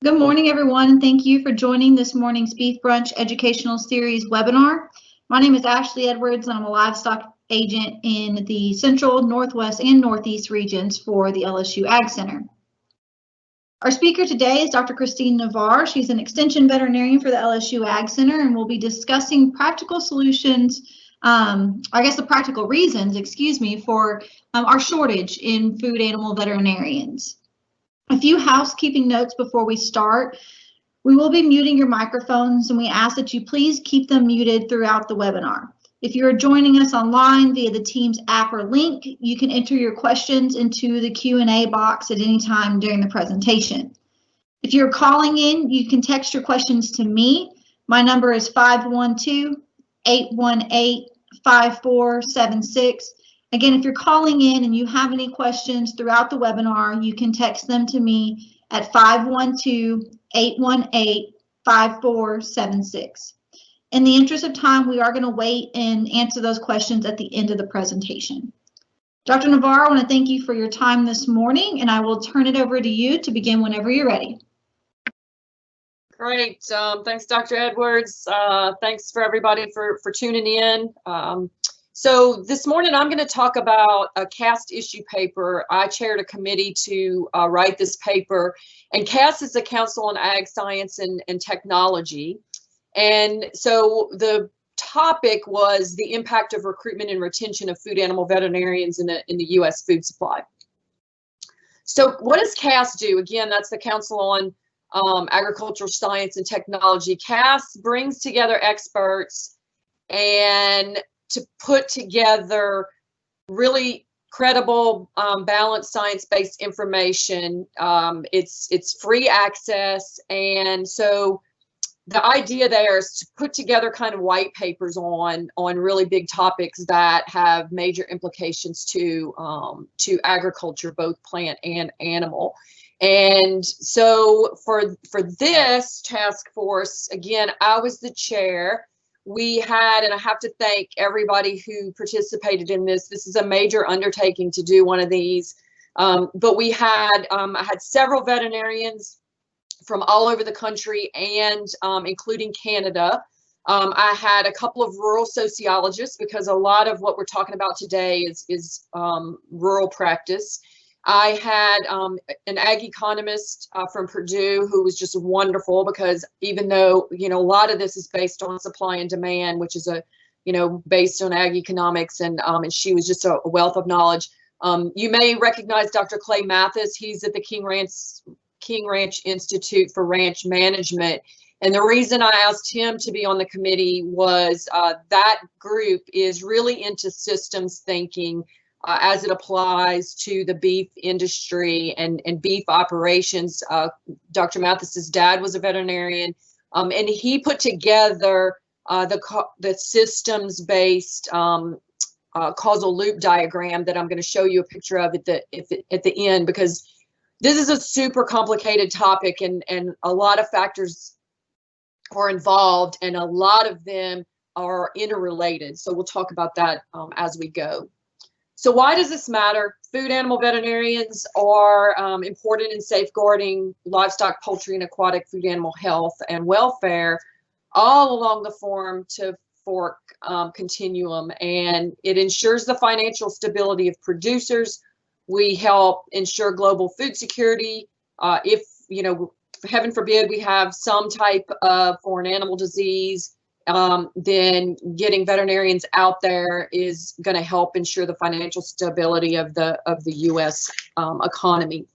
Good morning, everyone, and thank you for joining this morning's Beef Brunch Educational Series webinar. My name is Ashley Edwards, and I'm a livestock agent in the Central, Northwest, and Northeast regions for the LSU Ag Center. Our speaker today is Dr. Christine Navarre. She's an extension veterinarian for the LSU Ag Center, and we'll be discussing practical solutions, the practical reasons, for our shortage in food animal veterinarians. A few housekeeping notes before we start. We will be muting your microphones, and we ask that you please keep them muted throughout the webinar. If you are joining us online via the Teams app or link, you can enter your questions into the Q&A box at any time during the presentation. If you're calling in, you can text your questions to me. My number is 512-818-5476. Again, if you're calling in and you have any questions throughout the webinar, you can text them to me at 512-818-5476. In the interest of time, we are going to wait and answer those questions at the end of the presentation. Dr. Navarre, I want to thank you for your time this morning, and I will turn it over to you to begin whenever you're ready. Great. Thanks, Dr. Edwards. Thanks for everybody for tuning in. So this morning I'm going to talk about a CAST issue paper. I chaired a committee to write this paper, and CAST is the Council on Ag Science and Technology. And so the topic was the impact of recruitment and retention of food animal veterinarians in the U.S. food supply. So what does CAST do? Again, that's the Council on Agricultural Science and Technology. CAST brings together experts and to put together really credible, balanced, science-based information. It's free access, and so the idea there is to put together kind of white papers on really big topics that have major implications to agriculture, both plant and animal. And so for this task force, again, I was the chair. We had, and I have to thank everybody who participated in this. This is a major undertaking to do one of these. But we had, I had several veterinarians from all over the country and including Canada. I had a couple of rural sociologists, because a lot of what we're talking about today is rural practice. I had an ag economist from Purdue who was just wonderful, because even though, a lot of this is based on supply and demand, which is based on ag economics, and she was just a wealth of knowledge. You may recognize Dr. Clay Mathis. He's at the King Ranch Institute for Ranch Management. And the reason I asked him to be on the committee was that group is really into systems thinking as it applies to the beef industry and beef operations. Dr. Mathis's dad was a veterinarian, and he put together the systems-based causal loop diagram that I'm going to show you a picture of at the end, because this is a super complicated topic, and a lot of factors are involved, and a lot of them are interrelated. So we'll talk about that as we go. So why does this matter? Food animal veterinarians are important in safeguarding livestock, poultry, and aquatic food animal health and welfare all along the farm to fork continuum, and it ensures the financial stability of producers. We help ensure global food security. If, heaven forbid, we have some type of foreign animal disease, then getting veterinarians out there is going to help ensure the financial stability of the U.S. Economy.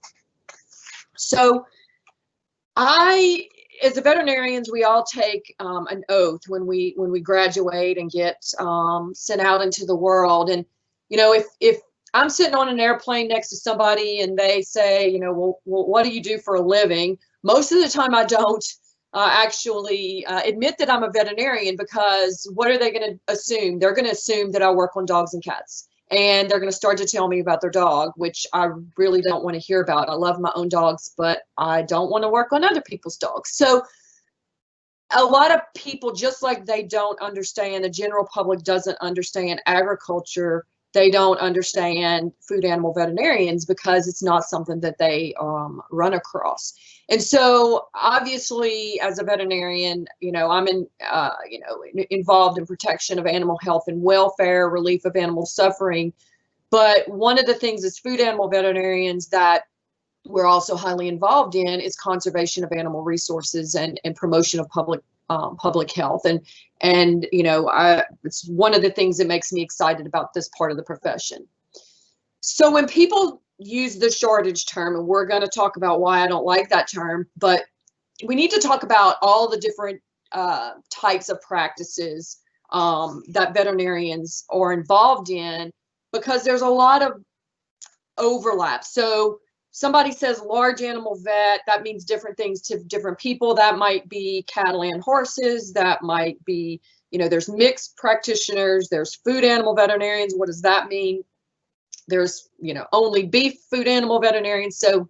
So as a veterinarians, we all take an oath when we graduate and get sent out into the world. And if I'm sitting on an airplane next to somebody and they say, well, what do you do for a living? Most of the time I don't actually admit that I'm a veterinarian, because what are they going to assume? They're going to assume that I work on dogs and cats, and they're going to start to tell me about their dog, which I really don't want to hear about. I love my own dogs, but I don't want to work on other people's dogs. So a lot of people, just like they don't understand, the general public doesn't understand agriculture they don't understand food animal veterinarians because it's not something that they run across. And so obviously as a veterinarian, I'm involved in protection of animal health and welfare, relief of animal suffering. But one of the things as food animal veterinarians that we're also highly involved in is conservation of animal resources and promotion of public health. And it's one of the things that makes me excited about this part of the profession. So when people use the shortage term, and we're going to talk about why I don't like that term, but we need to talk about all the different types of practices that veterinarians are involved in, because there's a lot of overlap. So somebody says large animal vet, that means different things to different people. That might be cattle and horses. That might be, there's mixed practitioners, there's food animal veterinarians. What does that mean? There's, only beef food animal veterinarians. So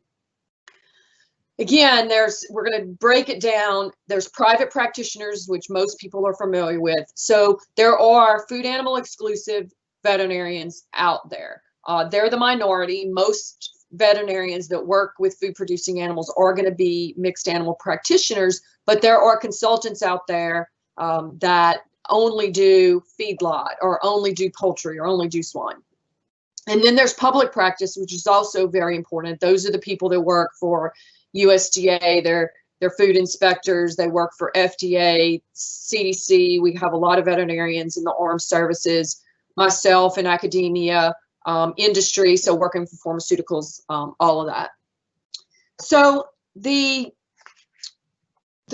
again, we're going to break it down. There's private practitioners, which most people are familiar with. So there are food animal exclusive veterinarians out there. They're the minority. Most veterinarians that work with food producing animals are going to be mixed animal practitioners, but there are consultants out there that only do feedlot or only do poultry or only do swine. And then there's public practice, which is also very important. Those are the people that work for USDA, they're food inspectors, they work for FDA, CDC. We have a lot of veterinarians in the armed services, myself in academia, industry, so working for pharmaceuticals, all of that. So the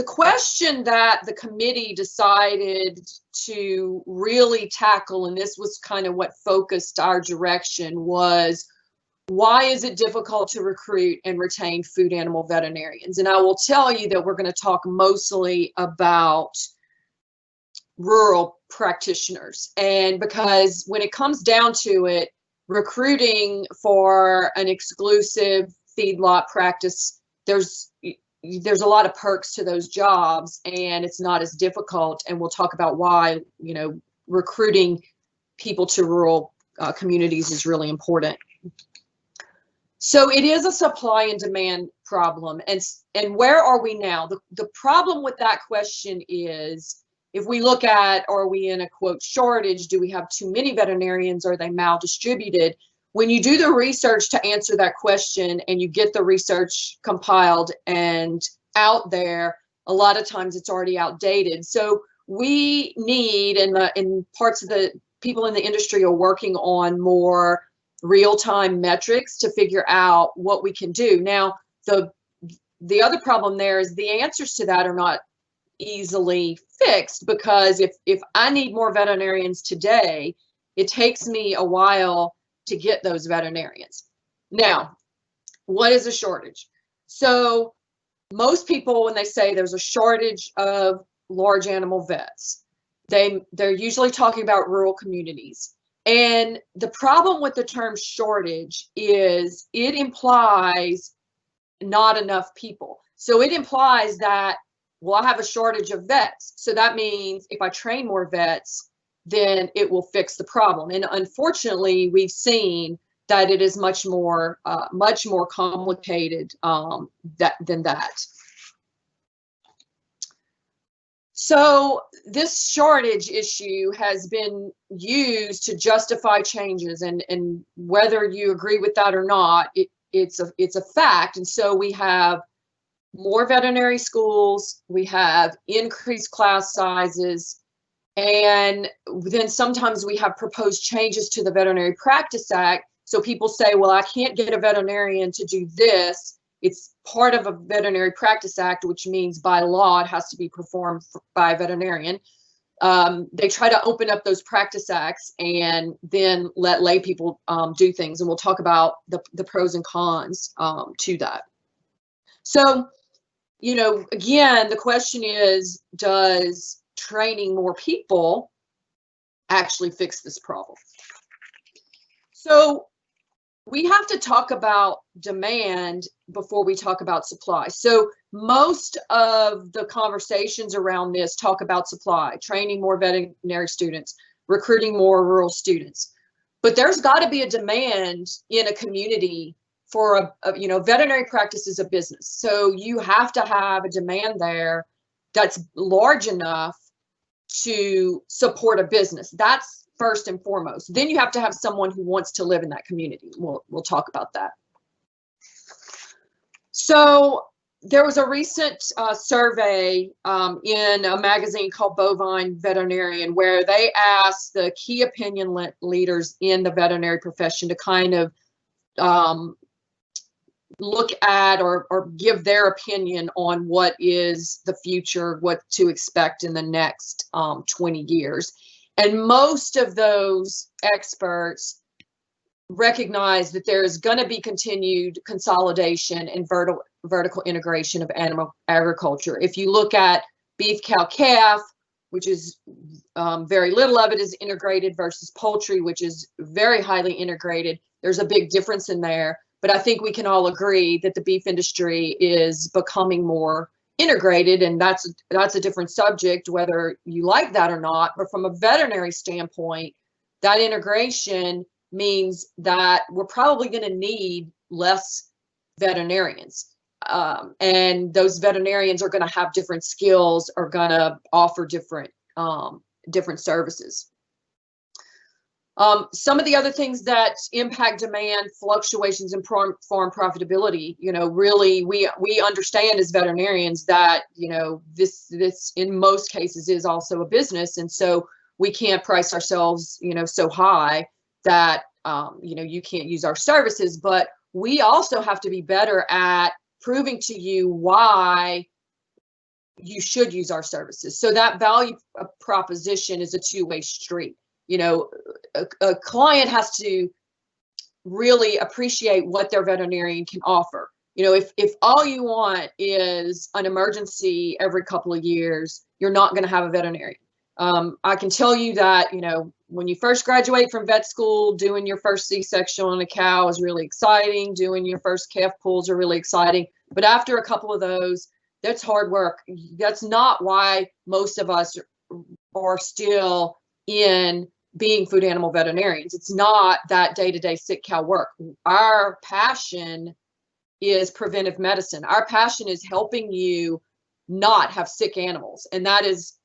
question that the committee decided to really tackle, and this was kind of what focused our direction, was why is it difficult to recruit and retain food animal veterinarians? And I will tell you that we're going to talk mostly about rural practitioners. And because when it comes down to it, recruiting for an exclusive feedlot practice, there's a lot of perks to those jobs, and it's not as difficult. And we'll talk about why, recruiting people to rural communities is really important. So it is a supply and demand problem. And where are we now? The problem with that question is, if we look at, are we in a quote shortage? Do we have too many veterinarians? Are they maldistributed? When you do the research to answer that question and you get the research compiled and out there, a lot of times it's already outdated. So we need, in parts of the people in the industry are working on more real-time metrics to figure out what we can do. Now, the other problem there is the answers to that are not easily fixed, because if I need more veterinarians today, it takes me a while to get those veterinarians. Now, what is a shortage? So most people, when they say there's a shortage of large animal vets, they're usually talking about rural communities. And the problem with the term shortage is it implies not enough people. So it implies that, well, I have a shortage of vets. So that means if I train more vets, then it will fix the problem. And unfortunately, we've seen that it is much more complicated than that. So this shortage issue has been used to justify changes, and whether you agree with that or not, it's a fact. And so we have more veterinary schools, we have increased class sizes, and then sometimes we have proposed changes to the Veterinary Practice Act. So people say, well, I can't get a veterinarian to do this. It's part of a Veterinary Practice Act, which means by law it has to be performed by a veterinarian. They try to open up those practice acts and then let lay people do things. And we'll talk about the pros and cons to that. So, again, the question is, does training more people actually fix this problem? So we have to talk about demand before we talk about supply. So most of the conversations around this talk about supply, training more veterinary students, recruiting more rural students. But there's got to be a demand in a community for veterinary practice is a business. So you have to have a demand there that's large enough to support a business. That's first and foremost. Then you have to have someone who wants to live in that community. We'll talk about that. So there was a recent survey in a magazine called Bovine Veterinarian, where they asked the key opinion leaders in the veterinary profession to kind of look at or give their opinion on what is the future, what to expect in the next 20 years. And most of those experts recognize that there is going to be continued consolidation and vertical integration of animal agriculture. If you look at beef, cow, calf, which is very little of it is integrated, versus poultry, which is very highly integrated, there's a big difference in there. But I think we can all agree that the beef industry is becoming more integrated, and that's a different subject, whether you like that or not. But from a veterinary standpoint, that integration means that we're probably going to need less veterinarians. And those veterinarians are going to have different skills, are going to offer different services. Some of the other things that impact demand, fluctuations in farm profitability, really we understand as veterinarians that, this in most cases is also a business. And so we can't price ourselves, so high that, you can't use our services. But we also have to be better at proving to you why you should use our services. So that value proposition is a two-way street. A client has to really appreciate what their veterinarian can offer. If all you want is an emergency every couple of years, you're not going to have a veterinarian. I can tell you that, when you first graduate from vet school, doing your first C-section on a cow is really exciting. Doing your first calf pulls are really exciting. But after a couple of those, that's hard work. That's not why most of us are still in being food animal veterinarians. It's not that day-to-day sick cow work. Our passion is preventive medicine. Our passion is helping you not have sick animals. And that is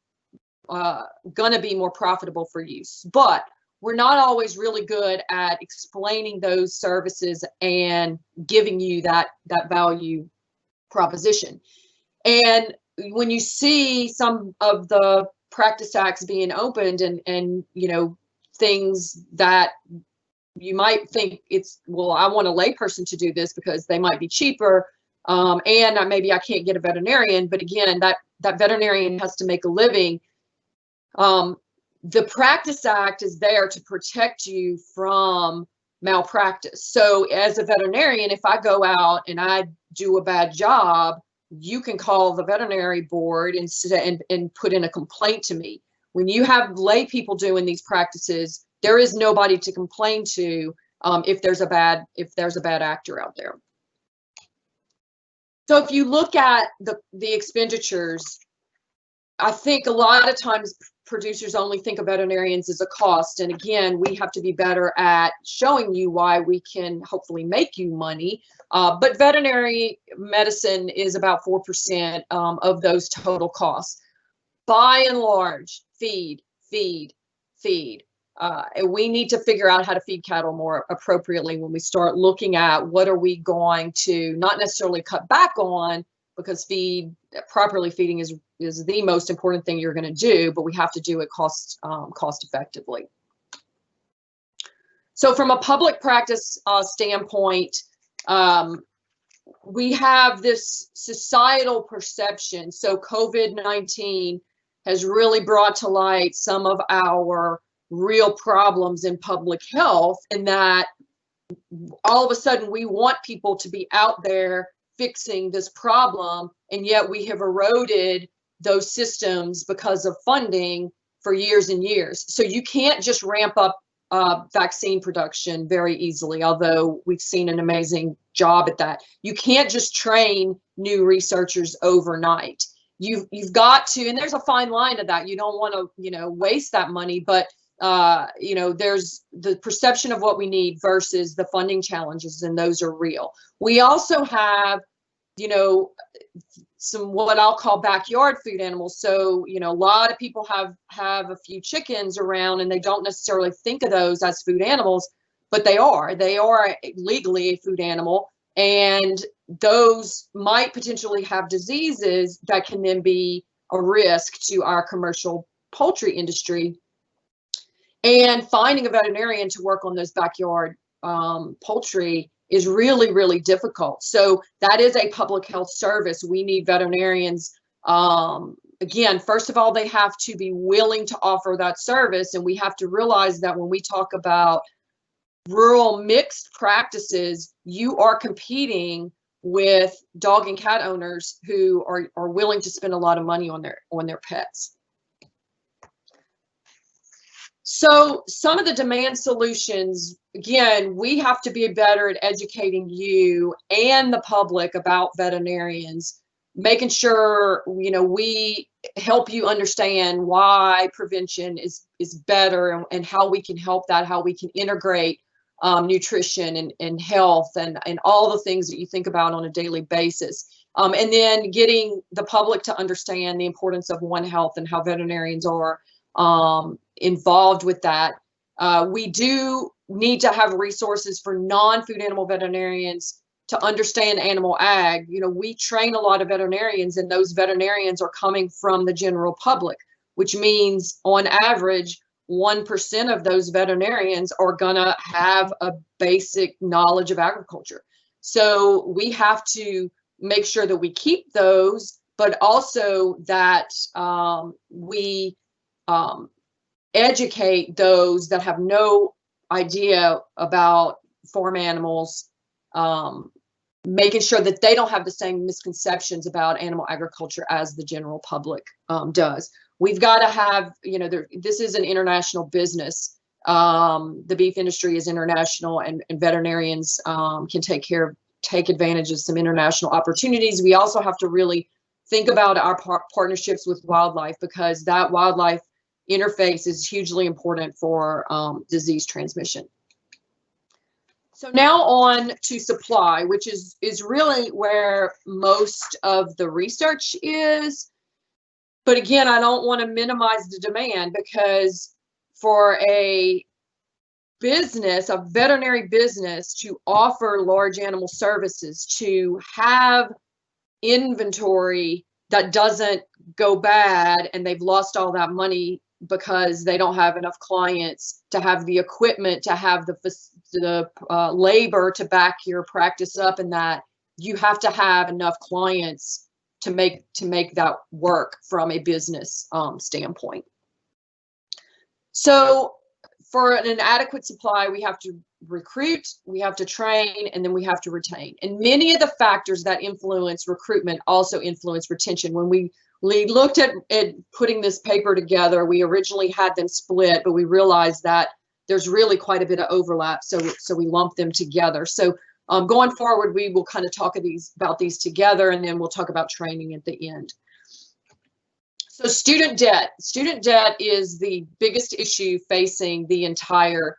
going to be more profitable for you. But we're not always really good at explaining those services and giving you that value proposition. And when you see some of the practice acts being opened and things that you might think I want a layperson to do this because they might be cheaper, and maybe I can't get a veterinarian. But again, that veterinarian has to make a living. The Practice Act is there to protect you from malpractice. So as a veterinarian, if I go out and I do a bad job, you can call the veterinary board and put in a complaint to me. When you have lay people doing these practices, there is nobody to complain to if there's a bad actor out there. So if you look at the expenditures, I think a lot of times producers only think of veterinarians as a cost. And again, we have to be better at showing you why we can hopefully make you money. But veterinary medicine is about 4% of those total costs. By and large, feed. And we need to figure out how to feed cattle more appropriately when we start looking at what are we going to not necessarily cut back on, because properly feeding is the most important thing you're going to do, but we have to do it cost effectively. So from a public practice standpoint, we have this societal perception. So COVID-19 has really brought to light some of our real problems in public health, and that all of a sudden we want people to be out there fixing this problem, and yet we have eroded those systems because of funding for years and years. So you can't just ramp up vaccine production very easily, although we've seen an amazing job at that. You can't just train new researchers overnight. You've got to, and there's a fine line to that. You don't want to, waste that money, but You know, there's the perception of what we need versus the funding challenges, and those are real. We also have, you know, some what I'll call backyard food animals. So, you know, a lot of people have a few chickens around and they don't necessarily think of those as food animals, but they are legally a food animal, and those might potentially have diseases that can then be a risk to our commercial poultry industry. And finding a veterinarian to work on those backyard poultry is really, really difficult. So that is a public health service. We need veterinarians. Again, first of all, they have to be willing to offer that service. And we have to realize that when we talk about rural mixed practices, you are competing with dog and cat owners who are willing to spend a lot of money on their pets. So some of the demand solutions, again, we have to be better at educating you and the public about veterinarians, making sure, you know, we help you understand why prevention is better, and how we can help that, how we can integrate nutrition and health and all the things that you think about on a daily basis. And then getting the public to understand the importance of One Health and how veterinarians are involved with that. We do need to have resources for non-food animal veterinarians to understand animal ag. You know, we train a lot of veterinarians, and those veterinarians are coming from the general public, which means on average, 1% of those veterinarians are gonna have a basic knowledge of agriculture. So we have to make sure that we keep those, but also that we educate those that have no idea about farm animals, making sure that they don't have the same misconceptions about animal agriculture as the general public does. We've got to have, you know, this is an international business. The beef industry is international, and veterinarians can take advantage of some international opportunities. We also have to really think about our partnerships with wildlife, because that wildlife interface is hugely important for disease transmission. So now on to supply, which is really where most of the research is. But again, I don't want to minimize the demand, because for a business, a veterinary business, to offer large animal services, to have inventory that doesn't go bad and they've lost all that money because they don't have enough clients, to have the equipment, to have the labor to back your practice up, and that you have to have enough clients to make that work from a business standpoint. So for an adequate supply, we have to recruit, we have to train, and then we have to retain. And many of the factors that influence recruitment also influence retention. When we looked at putting this paper together, we originally had them split, but we realized that there's really quite a bit of overlap, so we lumped them together. So going forward, we will kind of talk about these together, and then we'll talk about training at the end. So student debt. Student debt is the biggest issue facing the entire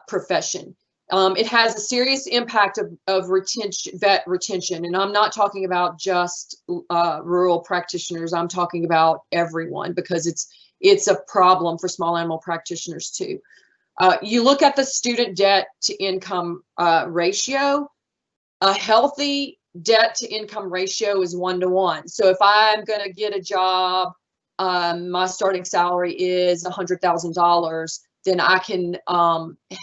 profession. It has a serious impact of vet retention, and I'm not talking about just rural practitioners. I'm talking about everyone, because it's a problem for small animal practitioners too. You look at the student debt to income ratio. A healthy debt to income ratio is 1-to-1. So if I'm going to get a job, my starting salary is $100,000, then I can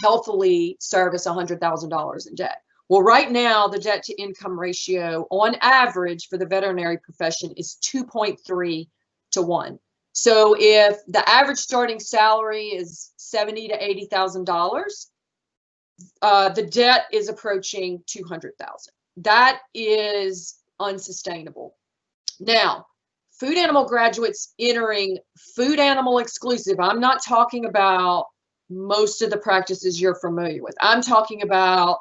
healthily service $100,000 in debt. Well, right now, the debt to income ratio on average for the veterinary profession is 2.3-to-1. So if the average starting salary is $70,000 to $80,000, the debt is approaching $200,000. That is unsustainable. Now, food animal graduates entering food animal exclusive, I'm not talking about most of the practices you're familiar with. I'm talking about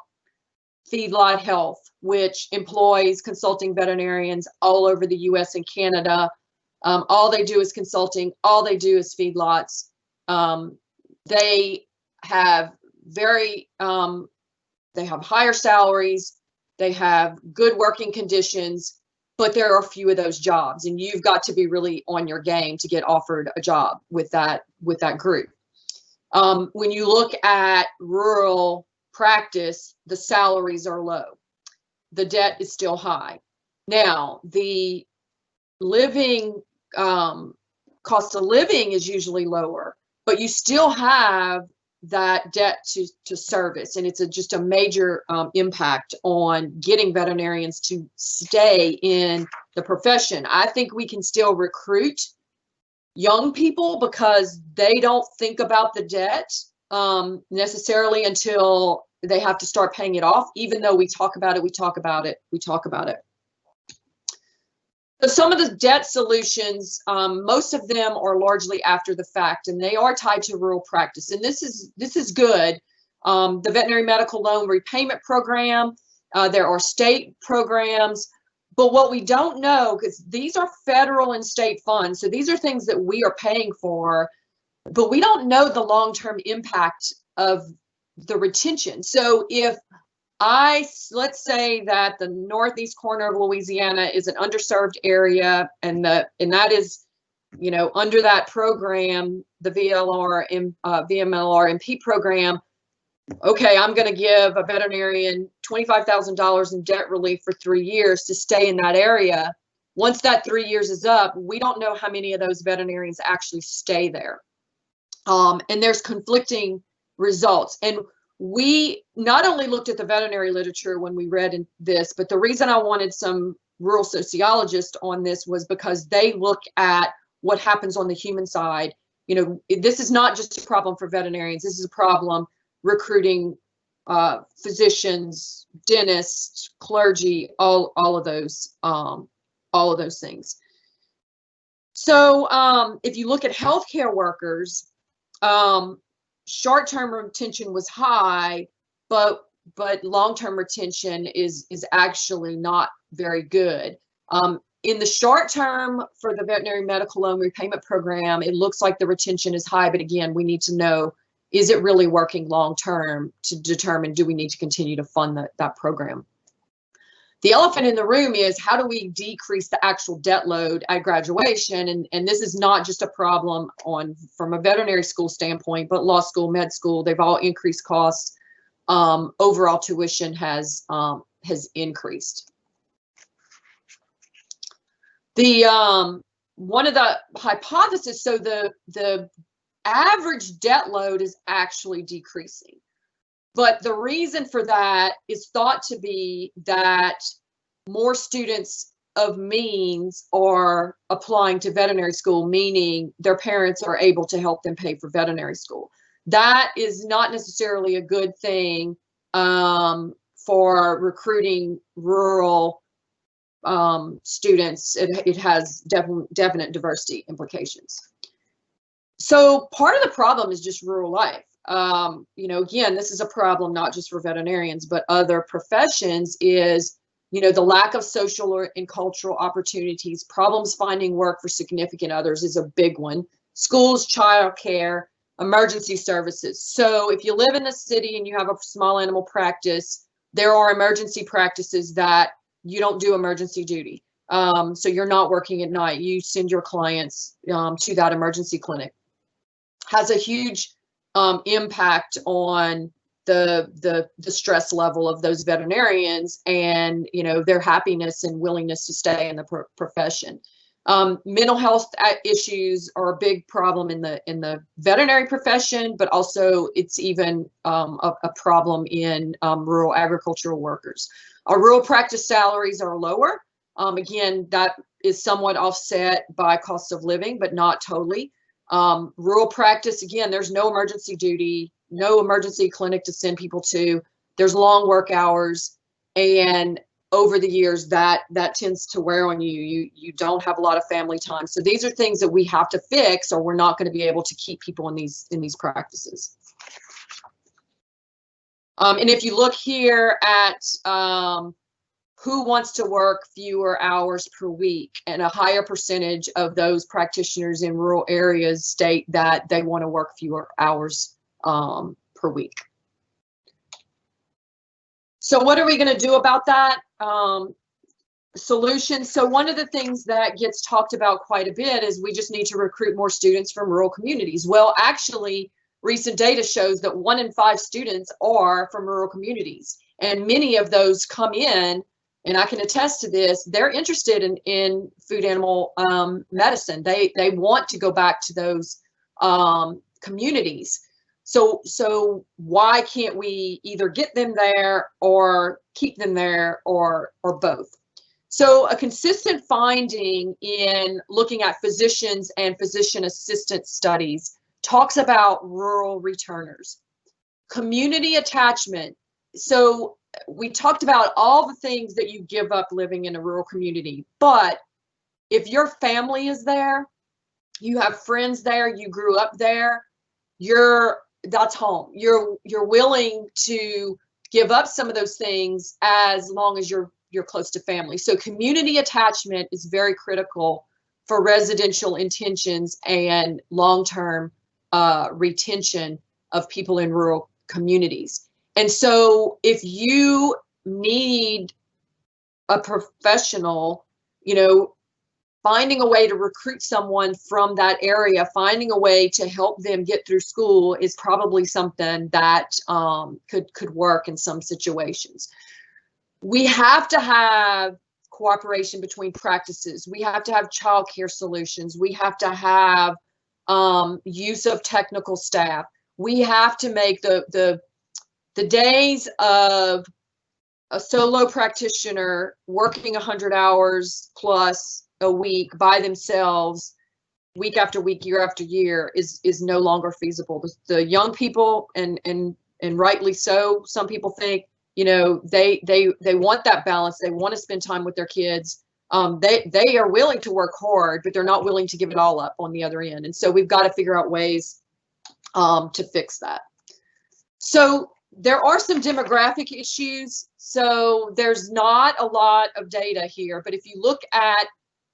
Feedlot Health, which employs consulting veterinarians all over the US and Canada. All they do is consulting, all they do is feedlots. They have they have higher salaries, they have good working conditions, but there are few of those jobs, and you've got to be really on your game to get offered a job with that group. When you look at rural practice, the salaries are low. The debt is still high. Now, the living cost of living is usually lower, but you still have that debt to service, and it's just a major impact on getting veterinarians to stay in the profession. I think we can still recruit young people because they don't think about the debt necessarily until they have to start paying it off, even though we talk about it. So some of the debt solutions, most of them are largely after the fact, and they are tied to rural practice. And this is good. The Veterinary Medical Loan Repayment Program, there are state programs, but what we don't know, because these are federal and state funds, so these are things that we are paying for, but we don't know the long-term impact of the retention. So if let's say that the northeast corner of Louisiana is an underserved area, and that is, under that program, the VMLR-MP program. Okay, I'm going to give a veterinarian $25,000 in debt relief for 3 years to stay in that area. Once that 3 years is up, we don't know how many of those veterinarians actually stay there. And there's conflicting results. And we not only looked at the veterinary literature when we read this, but the reason I wanted some rural sociologists on this was because they look at what happens on the human side. This is not just a problem for veterinarians. This is a problem recruiting physicians, dentists, clergy, all of those things. So if you look at healthcare workers, short-term retention was high, but long-term retention is actually not very good. In the short term for the Veterinary Medical Loan Repayment Program, it looks like the retention is high, but again, we need to know, is it really working long-term to determine, do we need to continue to fund that program? The elephant in the room is, how do we decrease the actual debt load at graduation? And this is not just a problem from a veterinary school standpoint, but law school, med school, they've all increased costs. Overall tuition has increased. One of the hypotheses, so the average debt load is actually decreasing. But the reason for that is thought to be that more students of means are applying to veterinary school, meaning their parents are able to help them pay for veterinary school. That is not necessarily a good thing for recruiting rural students. It has definite diversity implications. So part of the problem is just rural life. Again, this is a problem not just for veterinarians, but other professions, is, the lack of social and cultural opportunities, problems finding work for significant others is a big one. Schools, childcare, emergency services. So if you live in the city and you have a small animal practice, there are emergency practices that you don't do emergency duty. So you're not working at night. You send your clients to that emergency clinic. Has a huge impact on the stress level of those veterinarians, and their happiness and willingness to stay in the profession. Mental health issues are a big problem in the veterinary profession, but also it's even a problem in rural agricultural workers. Our rural practice salaries are lower. Again, that is somewhat offset by cost of living, but not totally. Rural practice, again, there's no emergency duty, no emergency clinic to send people to. There's long work hours, and over the years that tends to wear on you. You don't have a lot of family time. So these are things that we have to fix, or we're not going to be able to keep people in these practices. And if you look here at who wants to work fewer hours per week, and a higher percentage of those practitioners in rural areas state that they want to work fewer hours per week. So what are we going to do about that? Solutions. So one of the things that gets talked about quite a bit is we just need to recruit more students from rural communities. Well, actually, recent data shows that 1 in 5 students are from rural communities, and many of those come in, and I can attest to this, they're interested in food animal medicine. They want to go back to those communities. So why can't we either get them there or keep them there, or both? So a consistent finding in looking at physicians and physician assistant studies talks about rural returners. Community attachment. So we talked about all the things that you give up living in a rural community, but if your family is there, you have friends there, you grew up there, that's home. You're willing to give up some of those things as long as you're close to family. So community attachment is very critical for residential intentions and long-term retention of people in rural communities. And so if you need a professional, finding a way to recruit someone from that area, finding a way to help them get through school is probably something that could work in some situations. We have to have cooperation between practices. We have to have childcare solutions. We have to have use of technical staff. We have to make the days of a solo practitioner working 100 hours plus a week by themselves, week after week, year after year, is no longer feasible. The young people, and rightly so, some people think, they want that balance. They want to spend time with their kids. They are willing to work hard, but they're not willing to give it all up on the other end. And so we've got to figure out ways to fix that. So there are some demographic issues. So there's not a lot of data here, but if you look at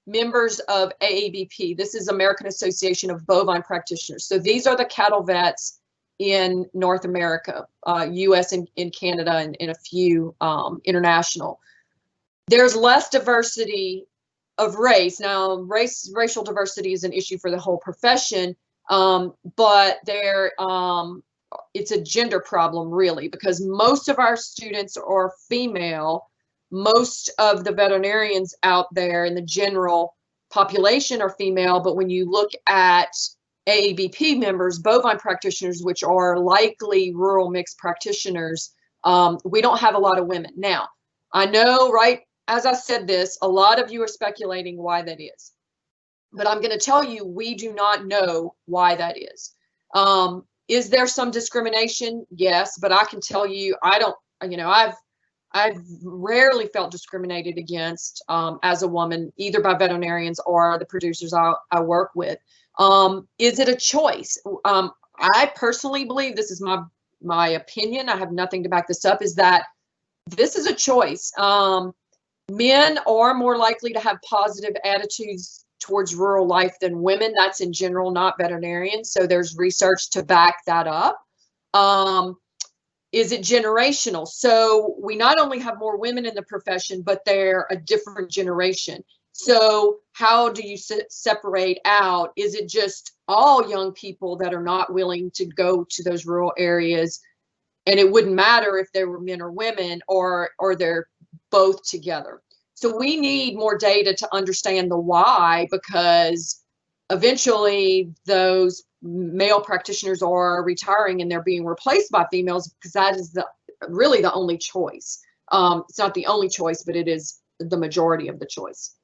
members of AABP, this is American Association of Bovine Practitioners. So these are the cattle vets in North America, US and in Canada, and a few international. There's less diversity of race. Now, racial diversity is an issue for the whole profession, but it's a gender problem, really, because most of our students are female. Most of the veterinarians out there in the general population are female, but when you look at AABP members, bovine practitioners, which are likely rural mixed practitioners, we don't have a lot of women. Now, I know, right, as I said this, a lot of you are speculating why that is, but I'm going to tell you, we do not know why that is. Is there some discrimination? Yes, but I can tell you, I've rarely felt discriminated against as a woman, either by veterinarians or the producers I work with. Is it a choice? I personally believe, this is my opinion, I have nothing to back this up, is that this is a choice. Men are more likely to have positive attitudes towards rural life than women. That's in general, not veterinarians. So there's research to back that up. Is it generational? So we not only have more women in the profession, but they're a different generation. So how do you separate out? Is it just all young people that are not willing to go to those rural areas, and it wouldn't matter if they were men or women, or they're both together? So we need more data to understand the why, because eventually those male practitioners are retiring and they're being replaced by females, because that is really the only choice. It's not the only choice, but it is the majority of the choice.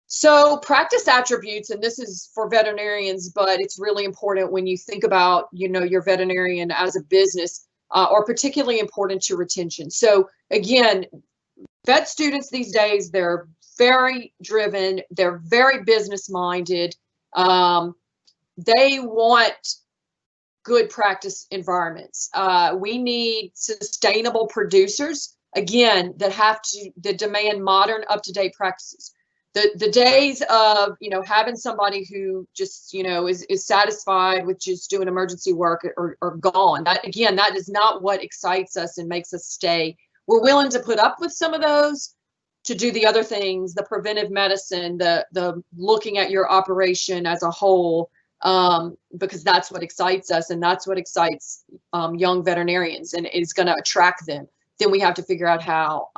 So practice attributes, and this is for veterinarians, but it's really important when you think about, your veterinarian as a business, are particularly important to retention. So again, vet students these days, they're very driven, they're very business minded. They want good practice environments. We need sustainable producers, again, that demand modern, up-to-date practices. the days of, having somebody who just, is satisfied with just doing emergency work are gone. That, again, that is not what excites us and makes us stay. We're willing to put up with some of those to do the other things, the preventive medicine, the looking at your operation as a whole, because that's what excites us, and that's what excites young veterinarians, and is going to attract them. Then we have to figure out how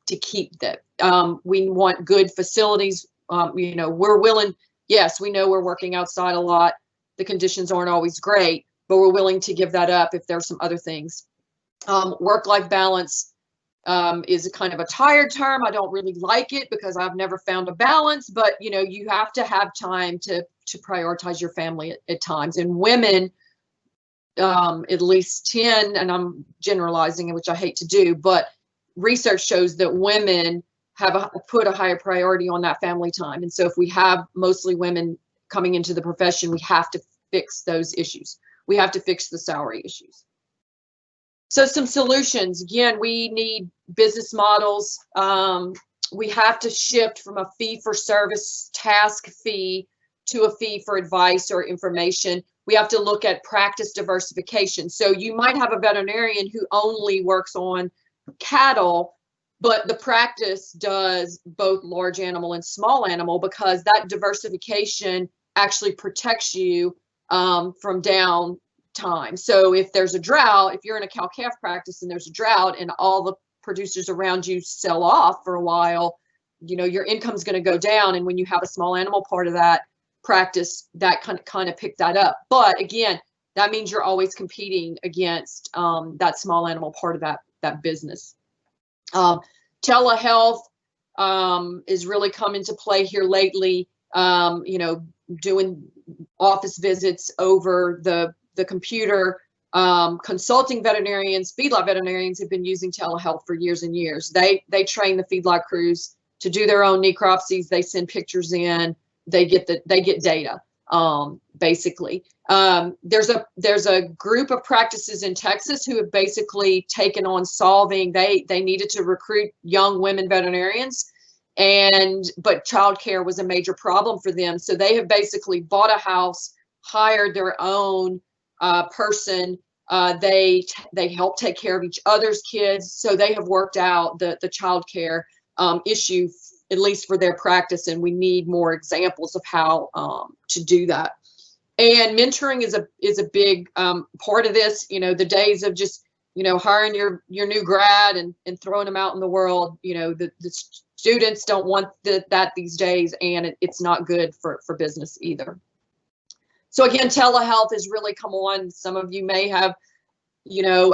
to keep that. We want good facilities. We're willing. Yes, we know we're working outside a lot. The conditions aren't always great, but we're willing to give that up if there's some other things. Work-life balance is a kind of a tired term. I don't really like it because I've never found a balance, but you have to have time to prioritize your family at times. And women, at least 10, and I'm generalizing, which I hate to do, but research shows that women have put a higher priority on that family time. And so if we have mostly women coming into the profession, we have to fix those issues. We have to fix the salary issues. So some solutions. Again, we need business models. We have to shift from a fee-for-service task fee to a fee for advice or information. We have to look at practice diversification. So you might have a veterinarian who only works on cattle, but the practice does both large animal and small animal, because that diversification actually protects you from downtime. So if there's a drought, if you're in a cow-calf practice and there's a drought and all the producers around you sell off for a while, your income's going to go down. And when you have a small animal part of that practice, that kind of pick that up. But again, that means you're always competing against that small animal part of that business. Telehealth is really come into play here lately. Doing office visits over the computer. Consulting veterinarians, feedlot veterinarians have been using telehealth for years and years. They train the feedlot crews to do their own necropsies. They send pictures in. They get data, basically. There's a group of practices in Texas who have basically taken on solving. They needed to recruit young women veterinarians, but childcare was a major problem for them. So they have basically bought a house, hired their own person. They help take care of each other's kids. So they have worked out the childcare issue, at least for their practice, and we need more examples of how to do that. And mentoring is a big part of this. The days of just hiring your new grad and throwing them out in the world. The students don't want that these days, and it's not good for business either. So again, telehealth has really come on. Some of you may have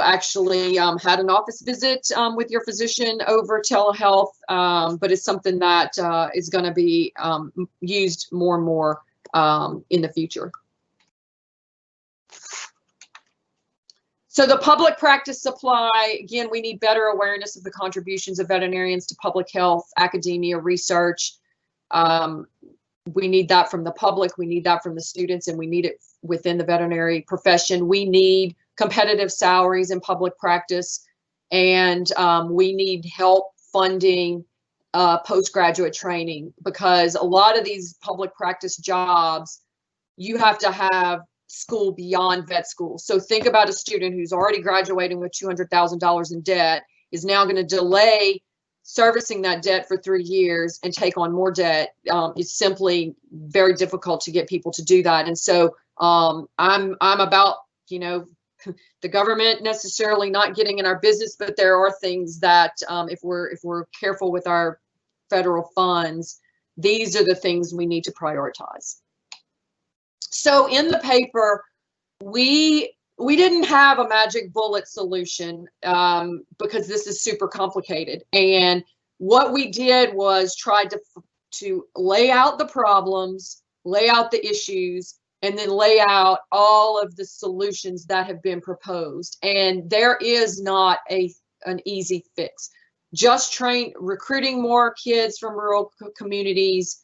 actually had an office visit with your physician over telehealth, but it's something that is going to be used more and more in the future. So the public practice supply, again, we need better awareness of the contributions of veterinarians to public health, academia, research. We need that from the public, we need that from the students, and we need it within the veterinary profession. We need competitive salaries in public practice, and we need help funding postgraduate training, because a lot of these public practice jobs, you have to have school beyond vet school. So think about a student who's already graduating with $200,000 in debt, is now going to delay servicing that debt for 3 years and take on more debt. It's simply very difficult to get people to do that. And so I'm about, the government necessarily not getting in our business, but there are things that if we're careful with our federal funds, these are the things we need to prioritize. So in the paper, we didn't have a magic bullet solution because this is super complicated. And what we did was try to lay out the problems, lay out the issues, and then lay out all of the solutions that have been proposed. And there is not an easy fix. Just recruiting more kids from rural communities,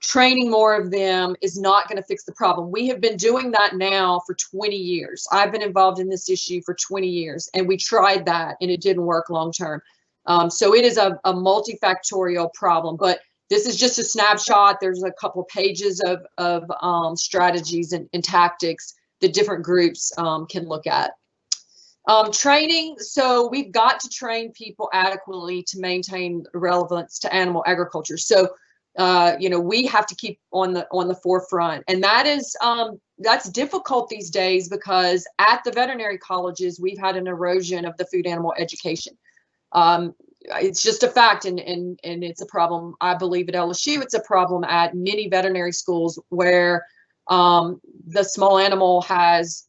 training more of them is not going to fix the problem. We have been doing that now for 20 years. I've been involved in this issue for 20 years, and we tried that and it didn't work long term. So it is a multifactorial problem, but this is just a snapshot. There's a couple pages of strategies and tactics that different groups can look at. Training, so we've got to train people adequately to maintain relevance to animal agriculture. So, you know, we have to keep on the forefront, and that is that's difficult these days because at the veterinary colleges we've had an erosion of the food animal education. It's just a fact, and it's a problem. I believe at LSU, it's a problem at many veterinary schools where the small animal has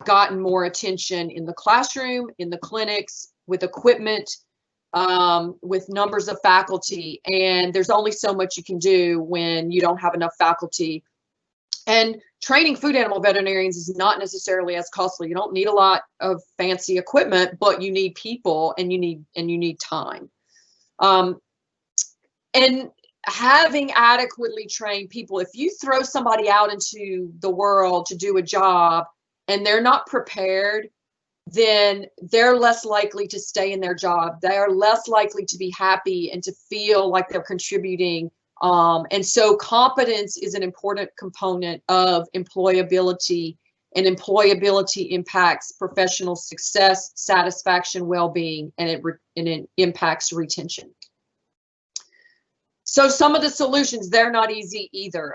gotten more attention in the classroom, in the clinics, with equipment, with numbers of faculty, and there's only so much you can do when you don't have enough faculty. And training food animal veterinarians is not necessarily as costly. You don't need a lot of fancy equipment, but you need people, and you need time. And having adequately trained people, if you throw somebody out into the world to do a job and they're not prepared, then they're less likely to stay in their job. They are less likely to be happy and to feel like they're contributing. And so competence is an important component of employability, and employability impacts professional success, satisfaction, well-being, and it impacts retention. So some of the solutions, they're not easy either.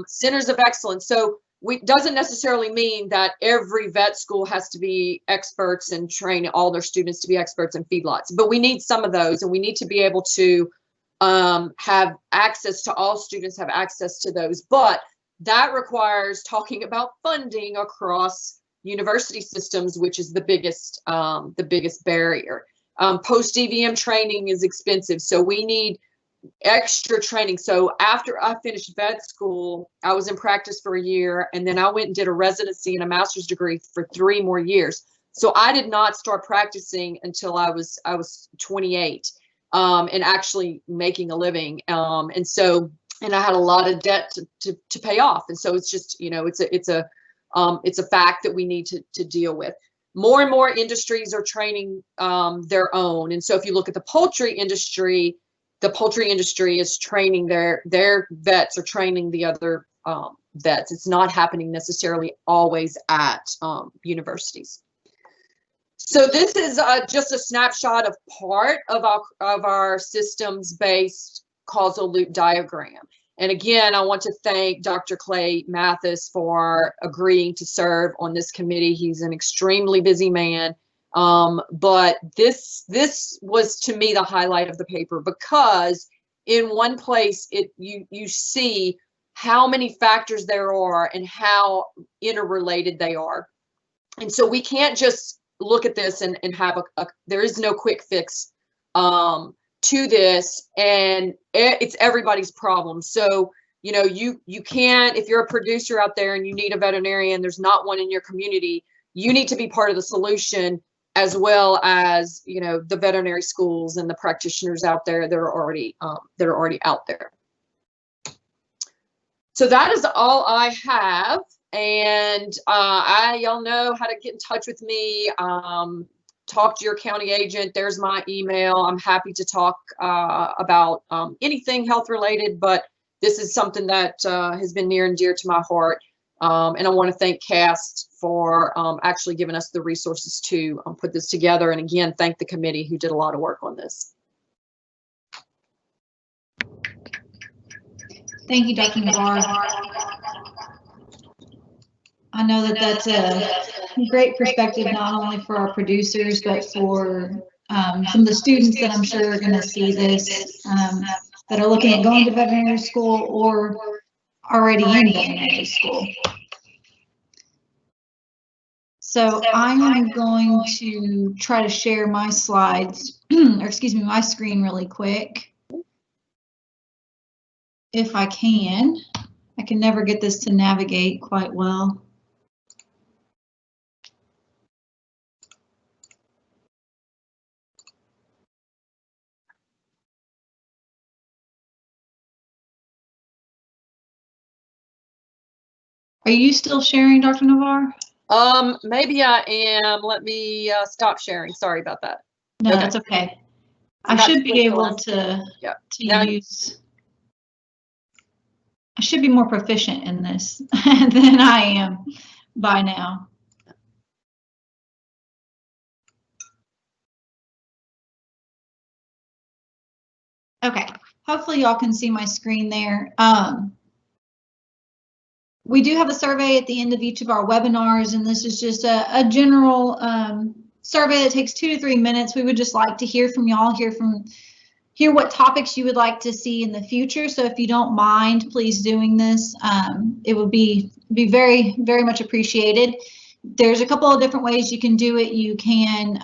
Centers of excellence. So doesn't necessarily mean that every vet school has to be experts and train all their students to be experts in feedlots, but we need some of those, and we need to be able to have access to, all students have access to those. But that requires talking about funding across university systems, which is the biggest barrier. Post-DVM training is expensive, so we need extra training. So after I finished vet school, I was in practice for a year, and then I went and did a residency and a master's degree for 3 more years. So I did not start practicing until I was 28, and actually making a living. And I had a lot of debt to pay off. And so it's just, you know, it's a fact that we need to deal with. More and more industries are training their own. And so if you look at the poultry industry is training their vets, or training the other vets. It's not happening necessarily always at universities. So this is just a snapshot of part of our systems-based causal loop diagram. And again, I want to thank Dr. Clay Mathis for agreeing to serve on this committee. He's an extremely busy man. But this was, to me, the highlight of the paper, because in one place you see how many factors there are and how interrelated they are. And so we can't just look at this and have there is no quick fix to this, and it's everybody's problem. So, you know, you can't, if you're a producer out there and you need a veterinarian, there's not one in your community, you need to be part of the solution, as well as, you know, the veterinary schools and the practitioners out there that are already out there. So that is all I have, and y'all know how to get in touch with me. Talk to your county agent. There's my email. I'm happy to talk about anything health related, but this is something that has been near and dear to my heart. And I want to thank CAST for actually giving us the resources to put this together. And again, thank the committee who did a lot of work on this. Thank you, Dr. Navarre. I know that that's a great perspective, not only for our producers, but for some of the students that I'm sure are going to see this, that are looking at going to veterinary school or already in veterinary school. So I am going to try to share my slides, or excuse me, my screen really quick. If I can. I can never get this to navigate quite well. Are you still sharing, Dr. Navarre? Maybe I am. Let me stop sharing. Sorry about that. No, Okay. that's okay. I should be able to Now, use. I should be more proficient in this than I am by now. Okay, hopefully y'all can see my screen there. We do have a survey at the end of each of our webinars, and this is just a general survey that takes 2 to 3 minutes. We would just like to hear from y'all, hear what topics you would like to see in the future. So if you don't mind, please doing this. It would be very, very much appreciated. There's a couple of different ways you can do it. You can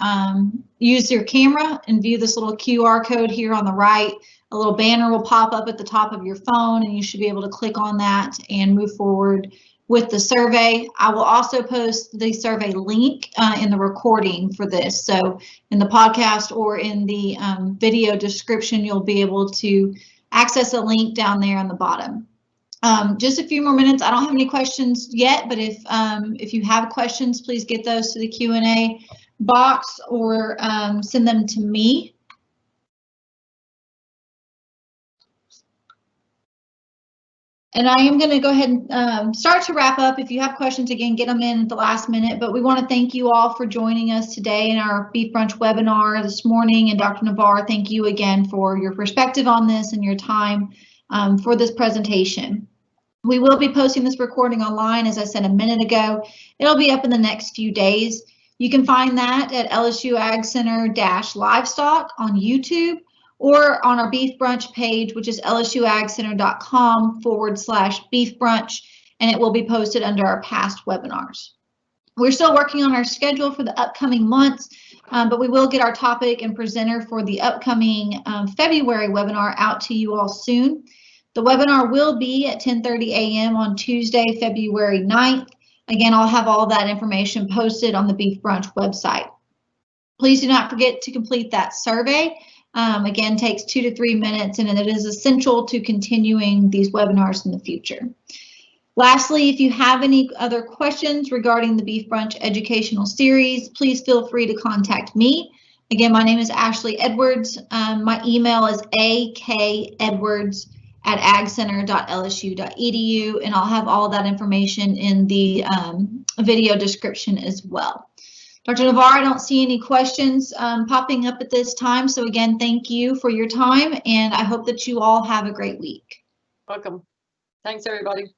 use your camera and view this little QR code here on the right. A little banner will pop up at the top of your phone, and you should be able to click on that and move forward with the survey. I will also post the survey link in the recording for this. So in the podcast or in the video description, you'll be able to access a link down there on the bottom. Just a few more minutes. I don't have any questions yet, but if you have questions, please get those to the Q&A box or send them to me. And I am going to go ahead and start to wrap up. If you have questions, again, get them in at the last minute. But we want to thank you all for joining us today in our Beef Brunch webinar this morning. And Dr. Navarre, thank you again for your perspective on this and your time for this presentation. We will be posting this recording online, as I said a minute ago. It'll be up in the next few days. You can find that at LSU Ag Center-Livestock on YouTube, or on our Beef Brunch page, which is lsuagcenter.com/beef brunch, and it will be posted under our past webinars. We're still working on our schedule for the upcoming months, but we will get our topic and presenter for the upcoming February webinar out to you all soon. The webinar will be at 10:30 a.m. on Tuesday, February 9th. Again, I'll have all that information posted on the Beef Brunch website. Please do not forget to complete that survey. Again, takes 2 to 3 minutes, and it is essential to continuing these webinars in the future. Lastly, if you have any other questions regarding the Beef Brunch Educational Series, please feel free to contact me. Again, my name is Ashley Edwards. My email is akedwards@agcenter.lsu.edu, and I'll have all that information in the video description as well. Dr. Navarre, I don't see any questions popping up at this time. So again, thank you for your time, and I hope that you all have a great week. Welcome. Thanks, everybody.